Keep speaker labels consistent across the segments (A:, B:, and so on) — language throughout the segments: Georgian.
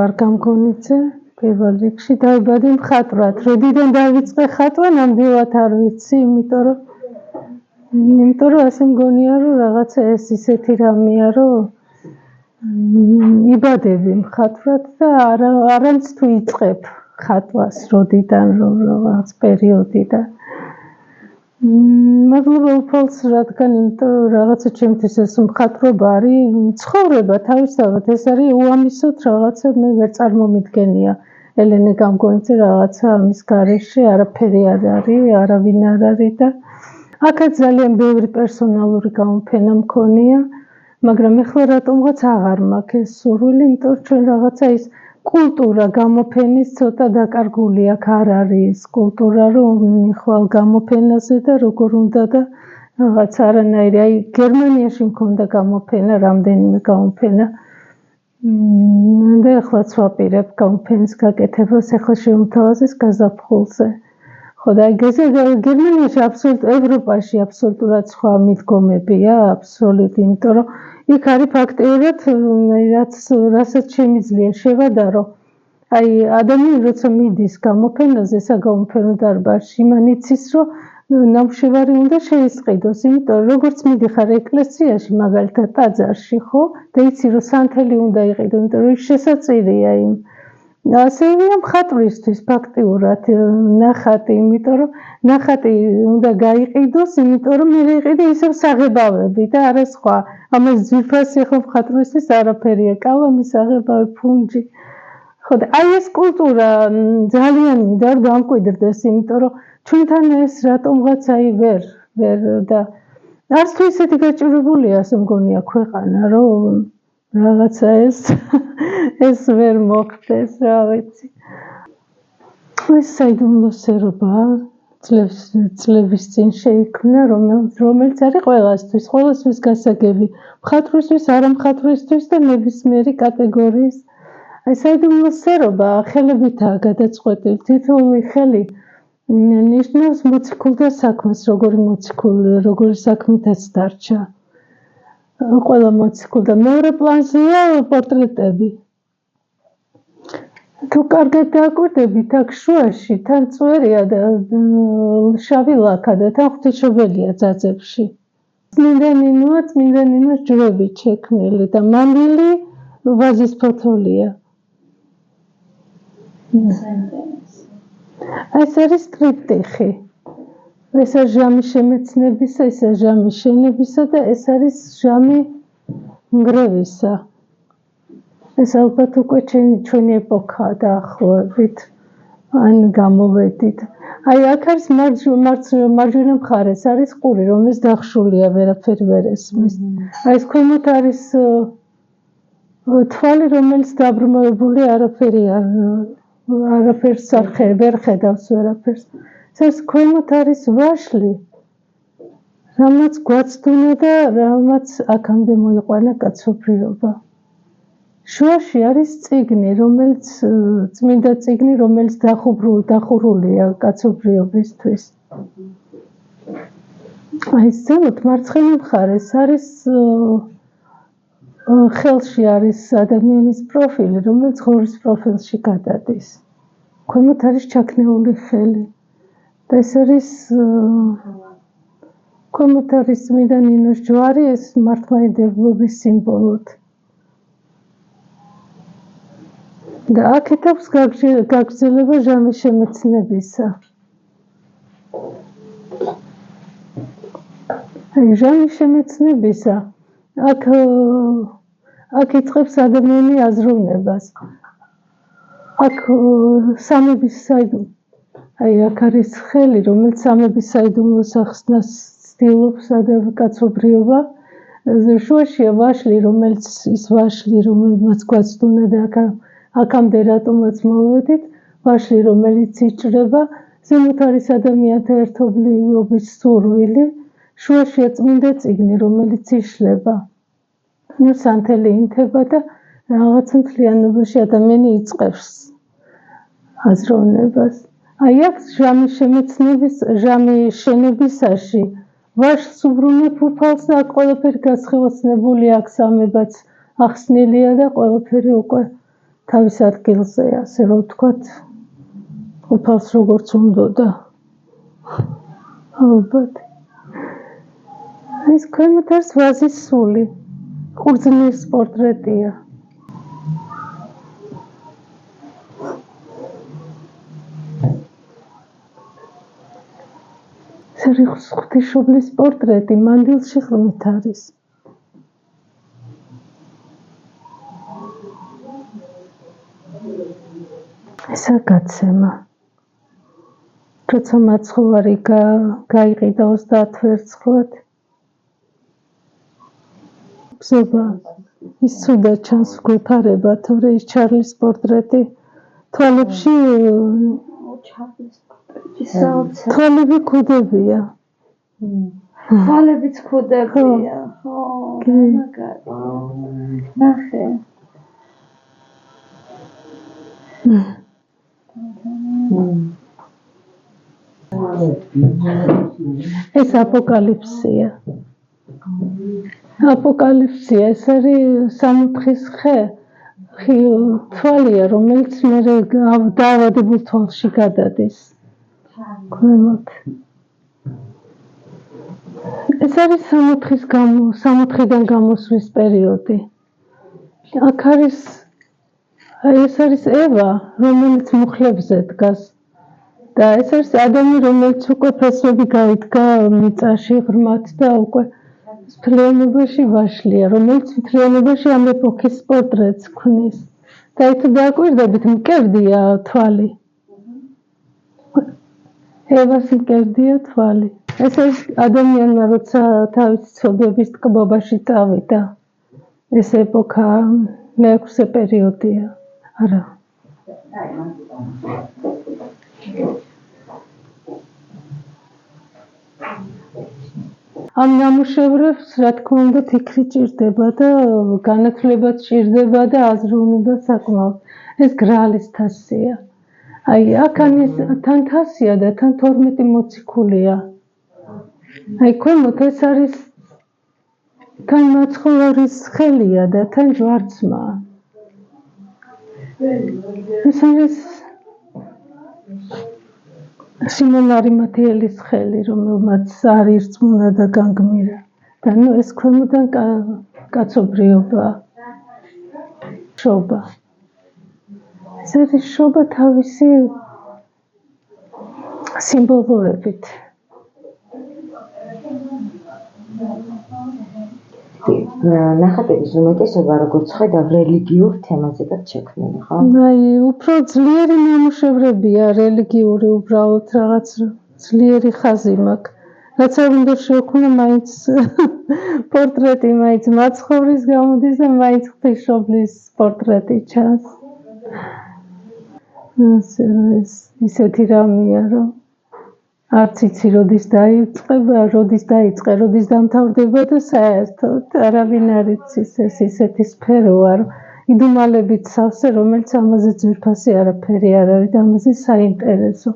A: არ გამგონიძე პირველ რიგში დაიბადე მხატვრად. როდიდან დავიწყე ხატვა, ნამდვილად არ ვიცი, იმიტომ რომ ასე მგონია, რომ რაღაცა ეს ისეთი რამეა, რომ იბადები მხატვრად და არანც თუ იწყებ ხატვას, როდიდან რაღაც პერიოდიდან. მადლობა უფალს, რადგან იმიტომ რომ რაღაცა ჩემთვის ეს მხატვრობა არის ცხოვრება თავისთავად, ეს არის უამისოდ რაღაცა მე ვერ წარმომიდგენია. ელენე გამგონიძე რაღაცა ამის გარეშე არაფერი არ არის, არავინ არ არის და აქაც ძალიან ბევრი პერსონალური გამოფენა მქონია, მაგრამ ეხლა რატომღაც აღარ მაქვს ეს სურვილი, იმიტომ რომ ჩვენ რაღაცა ის კულტურა გამოფენის ცოტა დაკარგული აქ არ არის კულტურა, რომ მიხვალ გამოფენაზე და როგორ უნდა და რაღაც არანაირი, აი გერმანიაში მქონდა გამოფენა, რამდენიმე გამოფენა და ეხლაც ვაპირებ გამოფენის გაკეთებას, ეხლა შემოთავაზეს გაზაფხულზე. ხო და აი გერმანიაში ევროპაში აბსოლუტურად სხვა მიდგომებია, აბსოლუტურად, იმიტომ რომ იქ არის ფაქტიურად რასაც შემიძლია შევადარო. აი ადამიანი როცა მიდის გამოფენაზე საგამოფენო დარბაზში, მან იცის, რომ ნამუშევარი უნდა შეისყიდოს, იმიტომ რომ როგორც მიდიხარ ეკლესიაში, მაგალითად ტაძარში, ხო? და იცი, რომ სანთელი უნდა იყიდო, იმიტომ რომ ის შესაწირია იმ. ასევეა მხატვრისთვის ფაქტიურად ნახატი, იმიტომ რომ ნახატი უნდა გაიყიდოს, იმიტომ რომ მე იყიდე ისევ საღებავები და არა სხვა. ამას ძვირფასი ხო მხატვრისთვის არაფერია, კალამი, საღებავი, ფუნჯი. ხო და აი ეს კულტურა ძალიან მინდა რომ დამკვიდრდეს, იმიტომ რომ ჩვენთან ეს რატომღაც აი ვერ და არც თუ ისეთი გაჭირებულია, ასე მგონია ქვეყანა, რომ რაღაცა ეს ვერ მოხდეს, რა ვიცი. ეს საიდუმლოსერობა წლების წინ შეიქმნა, რომელიც არის ყველასთვის გასაგები, მხატვრისთვის, არამხატვრისთვის და ნებისმიერი კატეგორიის. აი საიდუმლოსერობა ხელებითაა გადაწყვეტილი, თითოეული ხელი ნიშნავს მოციქულთა საქმეს, როგორი საქმითაც დარჩა. ყველა მოციქულ და მეორე პლანზეა პორტრეტები. თუ კარგად დააკვირდებით, აქ შუაში თან წვერია და შავი ლაქა და თან ღვთისმშობელია ძაძებში. წმინდა ნინოს ჯვრებით შექმნილი და მამილი ვაზის ფოთოლია. ეს არის ტრიპტიხი. ეს არის ჟამი შემეცნებისა, ეს არის ჟამი შენებისა და ეს არის ჟამი ნგრევისა. ეს ალბათ უკვე ჩვენი ეპოქაა დაახლოებით, ან გამოვედით. აი აქ არის მარჯვენა მხარეს არის ყური, რომელიც დახშულია, ვერაფერი ვერ ესმის. აი ეს ქვემოთ არის თვალი, რომელიც დაბრმავებული არაფერს ვერ ხედავს ვერაფერს. ეს ქვემოთ არის ვაშლი, რამაც გვაცდუნა და რამაც აქამდე მოიყვანა კაცობრიობა. შუაში არის წიგნი, წმინდა წიგნი, რომელიც დახურულია კაცობრიობისთვის. აი ზემოთ მარცხენა მხარეს არის ხელში არის ადამიანის პროფილი, რომელიც ღორის პროფილში გადადის. ქვემოთ არის ჩაქნეული ხელი. და ეს არის ქვემოთ არის წმინდა ნინოს ჯვარი, ეს მართლმადიდებლობის სიმბოლოდ. და აქეთ აქვს გაგრძელება ჟამის შემეცნებისა. ჟამის შემეცნებისა აქ იწყებს ადამიანი აზროვნებას. აქ სამების საიდუმლო. აი აქ არის ხელი, რომელიც სამების საიდუმლოს ახსნას ცდილობს კაცობრიობა. შუაშია ვაშლი, რომელიც რომელმაც გვაცდუნა და აქამდე რატომაც მოვედით, ვაშლი, რომელიც იჭრება, ზემოთ არის ადამიანთა ერთობლივობის სურვილი, შუაშია წმინდა წიგნი, რომელიც იშლება. სანთელი ინთება და რაღაც მთლიანობაში ადამიანი იწყებს აზროვნებას. აი აქ ჟამი შენებისაში ვაშლს უბრუნებ უფალს და ყველაფერი გასხივოცნებული აქ სამებაც ახსნილია და ყველაფერი უკვე თავის ადგილზე, ასე რომ ვთქვათ, უფალს როგორც უნდოდა. ალბათ. ეს ქვემოთ არის ვაზის სული. ყურძნის პორტრეტია. ეს არის ღვთისმშობლის პორტრეტი, მანდილში ღმით არის. ესა გაცემა. როცა მაცხოვარი გაიყიდა 30 ვერცხლად. ბზობა ის ცუდად ჩანს გვეფარება, თორე ის ჩარლის პორტრეტი თვალებში თვალები ქუდებია.
B: თვალებიც ქუდებია. ხო, მაგარი. ნახე.
A: ეს აპოკალიფსია. აპოკალიფსია, ეს არის სამოთხის ხე. თვალია, რომელიც მე დაავადებულ თვალში გადადის. ქვემოთ. ეს არის სამოთხიდან გამოსვლის პერიოდი. აქ არის ეს არის ევა, რომელიც მუხლებზე დგას. და ეს არის ადამი, რომელიც უკვე ფესვები გაიდგა მიწაში ღრმად და უკვე მთლიანობაში ვაშლია, რომელიც მთლიანობაში ამ ეპოქის პორტრეტს ქმნის. და თუ დააკვირდებით, მკერდია თვალი. ევას მკერდია თვალი. ეს არის ადამიანმა, როცა თავისი ცოდვების ტკბობაში წავიდა. ეს ეპოქა მეექვსე პერიოდია. არა. ამ ნამუშევრებს, რა თქმა უნდა, ფიქრი ჭირდება და განათლებაც ჭირდება და აზროვნება საკმაოდ. ეს გრალის თასია. აი, აქანის თან თასია და თან 12 მოციქულია. აი, ქვემოთ ეს არის თან მაცხოვრის ხელია და თან ჯვარცმა. ეს არის სიმონ არიმათიელის ხელი, რომელმაც არ ირწმუნა და განგმირა. და ნუ ეს ქვემოდან კაცობრიობა. შობა. ეს არის შობა თავისი სიმბოლოებით.
C: ნახატების უმეტესობა, როგორც ხედავ, რელიგიურ თემაზეც შექმნილი, ხო?
A: აი, უფრო ძლიერი ნამუშევრებია, რელიგიური, უბრალოდ რაღაც ძლიერი ხაზი მაქვს. რაც არ უნდა შევქმნა, მაინც პორტრეტი, მაინც მაცხოვრის გამოდის და მაინც ღვთისმშობლის პორტრეტი ჩანს. ისეთი რამეა, რომ არც იცი როდის დაიწყება, როდის დამთავრდება და საერთოდ არავინ არ იცის. ეს ისეთი სფეროა, რომ იდუმალებით სავსე, რომელიც ამაზე ძვირფასი არაფერი არ არის და ამაზე საინტერესო.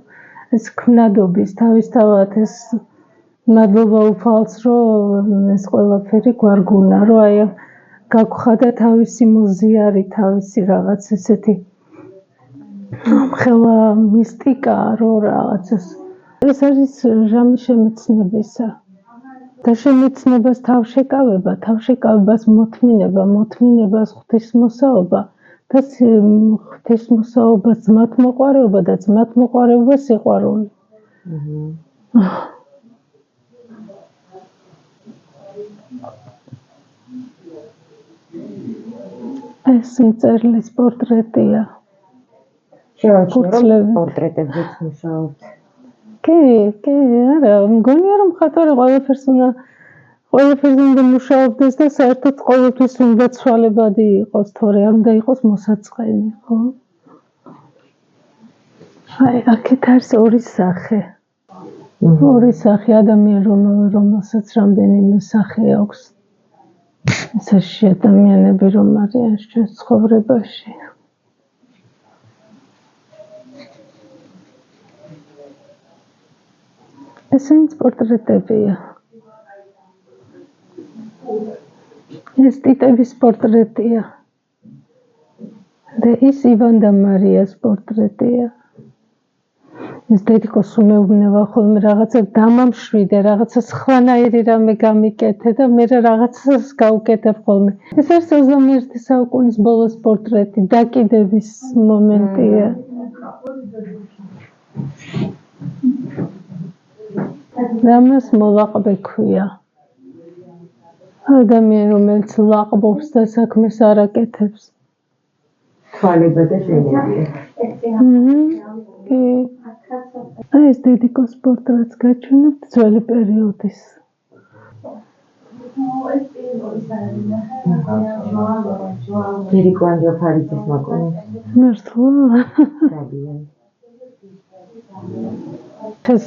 A: ეს ქმნადობის თავისთავად ეს მადლობა უფალს, რომ ეს ყველაფერი გვარგუნა, რომ აი გაგხვდა თავისი მოზიარი, თავისი რაღაც ესეთი ხელა მისტიკა, რომ რაღაცას ეს არის ჟამი შემეცნებისა და შემეცნებას თავშეკავებას მოთმინებას ღვთისმოსაობა და ღვთისმოსაობას ძმათმოყვარეობა და ძმათმოყვარეობა სიყვარული. ეს მწერლის პორტრეტია.
C: პორტრეტებზეც მუშაობთ.
A: კი, არა, მგონია რომ მხატვარი ყველაფერზე უნდა მუშაობდეს და საერთოდ ყოველთვის უნდა ცვალებადი იყოს, თორე არ უნდა იყოს მოსაწყენი, ხო? აი, აქეთ არის ორი სახე. ორი სახე ადამიან, რომელსაც რამდენიმე სახე აქვს. ესაში ადამიანები რომ არიან ჩვენს ცხოვრებაში. ესენიც პორტრეტებია. ეს ტიტების პორტრეტია. და და ის ივან და მარიას პორტრეტია. ეს დედიკოს უმეუბნება ხოლმე რაღაცა დამამშვიდე, რაღაცა სხვანაირი რამე გამიკეთე და მე რაღაცას გავუკეთებ ხოლმე. ეს არის 21 საუკუნის ბოლოს პორტრეტი, დაკიდების მომენტია. რამას მოლაყბე ქვია. ადამიანი, რომელიც ლაყბობს და საქმეს არ აკეთებს.
C: თვალება და ზენებია.
A: აი ეს დედიკოს პორტრეტს გაჩვენებთ ძველი პერიოდის.
C: დედიკო ანჯაფარიძის მოკონებს.
A: მართლა? ეს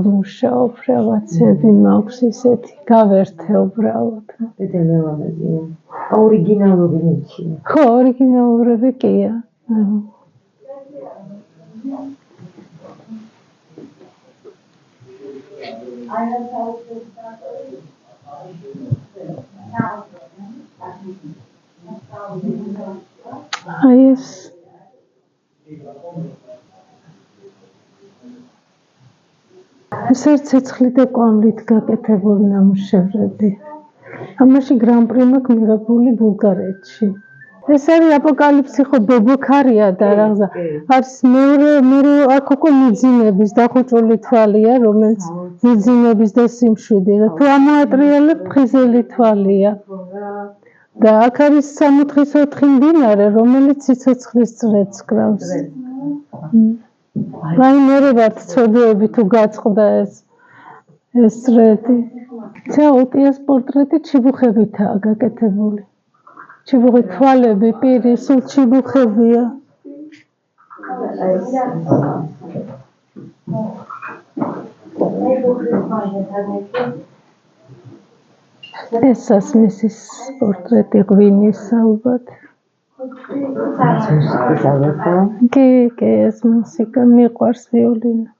A: მუშაობ რაღაცები მაქვს ისეთი, გავერთე უბრალოდ.
C: დედელევანებია. ორიგინალური ნიჩია.
A: ხო, ორიგინალურები კია. აი ეს არის ცეცხლი და კვამლით გაკეთებული ნამუშევრები. ამაში გრან-პრი მაქვს მიღებული ბულგარეთში. ეს არის აპოკალიფსი ხო ბობოქარია და რაღაცა. არის მეორე აქ უკვე მიძინების დახუჭული თვალია, რომელიც მიძინების და სიმშვიდე და თუ ამოატრიალებ ფხიზელი თვალია. და აქ არის 64 მდინარე, რომელიც სიცოცხლის წრეც კრავს. აი მე ვარ ცოდოები თუ გაწყდა ეს წრედი. უტიას პორტრეტი ჩიბუხებითაა გაკეთებული. ჩიბუხი თვალები, პირი, სულ ჩიბუხებია. ესას მისის პორტრეტი ღვინის ალბათ. კი, ეს მუსიკა მიყვარს ვიოლინო.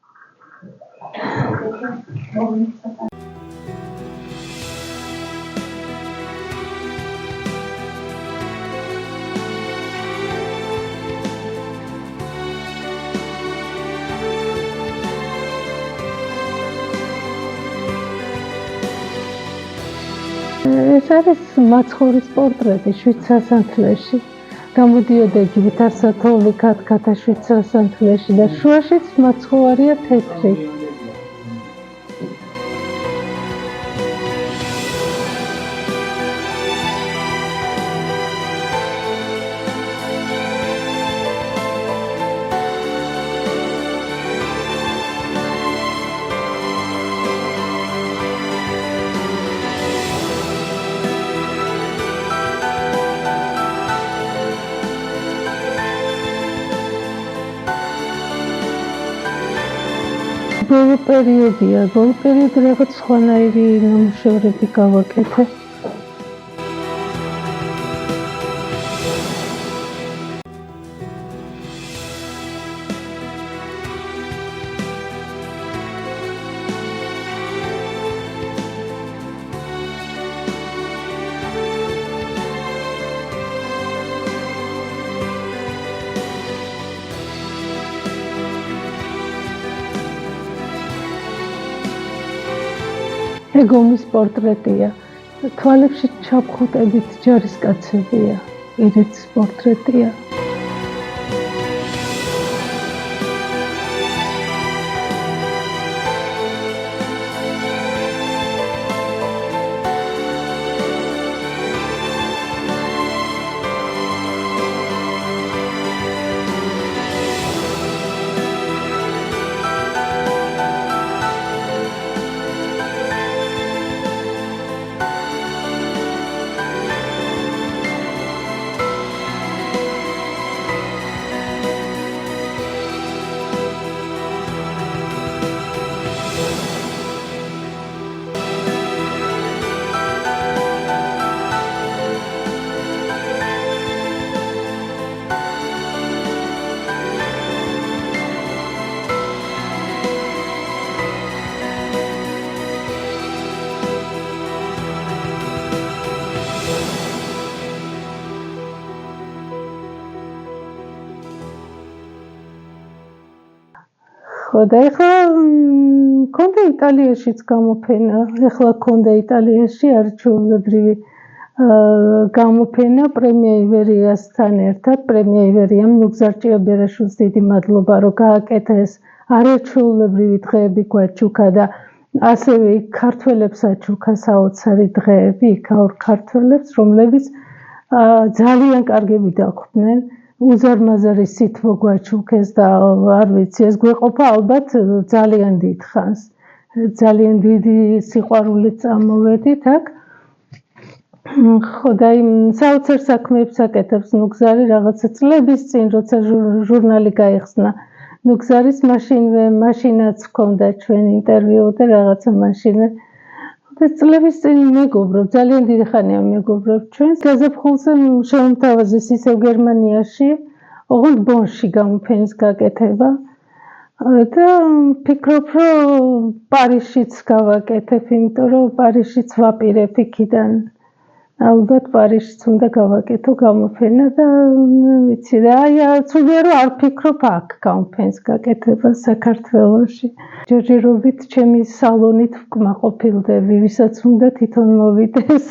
A: ეს არის მაცხოვრის პორტრეტი შვიცრასანთლეში. გამოდიოდა გიტარსა თოვლი ქათქათა შვიცრასანთლეში და შუაშიც მაცხოვარია თეთრი. ბოლო პერიოდია, რაღაც სხვანაირი ნამუშევრები გავაკეთე. ეგომის პორტრეტია. თვალებში ჩაფხუტებით ჯარისკაცებია. ერეც პორტრეტია. ხო და ეხლა მქონდა იტალიაშიც გამოფენა, ეხლა მქონდა იტალიაში არჩეულებრივი გამოფენა პრემია ივერიასთან ერთად, პრემია ივერიამ ნუგზარ ჭიაბერაშვილს დიდი მადლობა რომ გააკეთა ეს არაჩვეულებრივი დღეები გვაჩუქა და ასევე იქ ქართველებს აჩუქა საოცარი დღეები, იქაურ ქართველებს, რომლებიც ძალიან კარგები დახვდნენ, უზარმაზარი სითბო გვაჩუქეს და არ ვიცი, ეს გვეყოფა ალბათ ძალიან დიდ ხანს, ძალიან დიდი სიყვარულით წამოვედით აქ. ხო და იმ საოცარ საქმეებს აკეთებს ნუგზარი რაღაცა წლების წინ, როცა ჟურნალი გაიხსნა. ნუგზარის მაშინაც ჰქონდა ჩვენ ინტერვიუ და რაღაცა მაშინე. და წლების წინ მეგობრობ, ძალიან დიდი ხანია მეგობრობ ჩვენს. გაზაფხულზე შემოთავაზეს ისევ გერმანიაში, ოღონდ ბონში გამოფენის გაკეთება. და ფიქრობ, რომ პარიზშიც გავაკეთებ, იმიტომ რომ პარიზშიც ვაპირებ იქიდან. ალბათ პარიზშიც უნდა გავაკეთო გამოფენა და ვიცი და ცუდია რომ არ ფიქრობ აქ გამოფენის გაკეთებას საქართველოში. ჯერჯერობით ჩემი სალონით ვკმაყოფილდები, ვისაც უნდა თვითონ მოვიდეს.